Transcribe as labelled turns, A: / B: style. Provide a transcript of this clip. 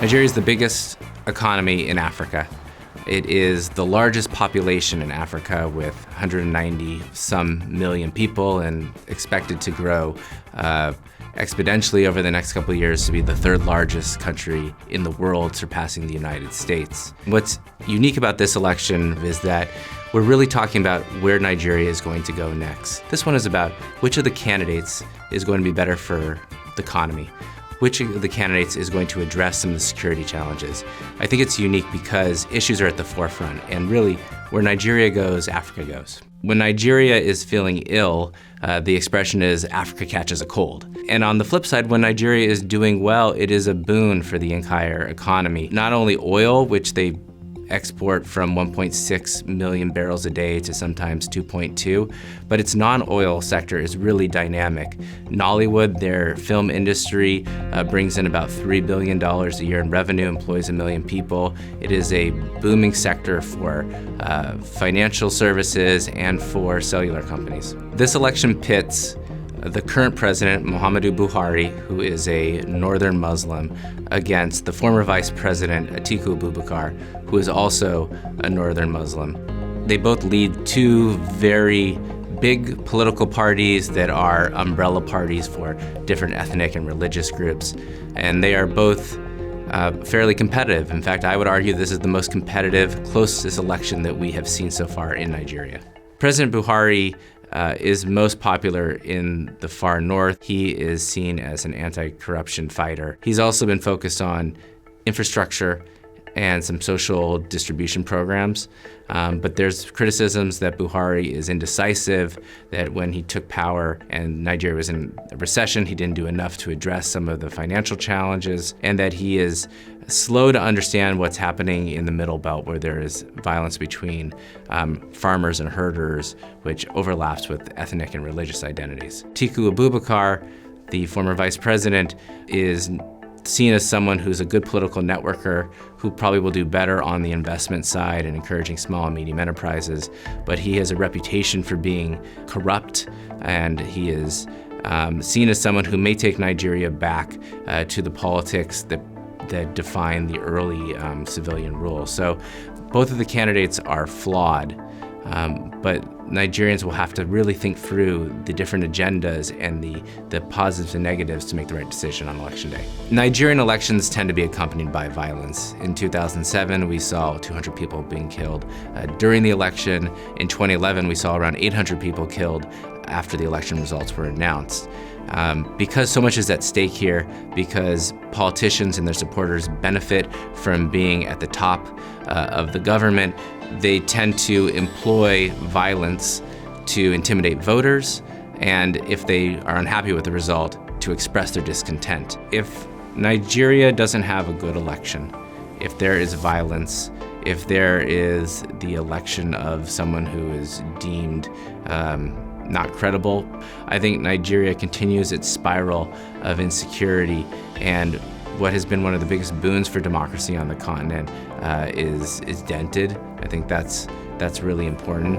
A: Nigeria is the biggest economy in Africa. It is the largest population in Africa with 190 some million people and expected to grow exponentially over the next couple of years to be the third largest country in the world, surpassing the United States. What's unique about this election is that we're really talking about where Nigeria is going to go next. This one is about which of the candidates is going to be better for the economy. Which of the candidates is going to address some of the security challenges. I think it's unique because issues are at the forefront, and really, where Nigeria goes, Africa goes. When Nigeria is feeling ill, the expression is Africa catches a cold. And on the flip side, when Nigeria is doing well, it is a boon for the entire economy. Not only oil, which they export from 1.6 million barrels a day to sometimes 2.2, but its non-oil sector is really dynamic. Nollywood, their film industry, brings in about $3 billion a year in revenue, employs 1 million people. It is a booming sector for financial services and for cellular companies. This election pits the current president, Muhammadu Buhari, who is a northern Muslim, against the former vice president, Atiku Abubakar, who is also a northern Muslim. They both lead two very big political parties that are umbrella parties for different ethnic and religious groups, and they are both fairly competitive. In fact, I would argue this is the most competitive, closest election that we have seen so far in Nigeria. President Buhari is most popular in the far north. He is seen as an anti-corruption fighter. He's also been focused on infrastructure and some social distribution programs. But there's criticisms that Buhari is indecisive, that when he took power and Nigeria was in a recession, he didn't do enough to address some of the financial challenges, and that he is slow to understand what's happening in the Middle Belt, where there is violence between farmers and herders, which overlaps with ethnic and religious identities. Atiku Abubakar, the former vice president, is seen as someone who's a good political networker, who probably will do better on the investment side and encouraging small and medium enterprises, but he has a reputation for being corrupt, and he is seen as someone who may take Nigeria back to the politics that defined the early civilian rule. So both of the candidates are flawed, but Nigerians will have to really think through the different agendas and the positives and negatives to make the right decision on election day. Nigerian elections tend to be accompanied by violence. In 2007, we saw 200 people being killed. During the election in 2011, we saw around 800 people killed after the election results were announced. Because so much is at stake here, because politicians and their supporters benefit from being at the top of the government, they tend to employ violence to intimidate voters, and if they are unhappy with the result, to express their discontent. If Nigeria doesn't have a good election, if there is violence, if there is the election of someone who is deemed not credible, I think Nigeria continues its spiral of insecurity, and what has been one of the biggest boons for democracy on the continent is dented. I think that's really important.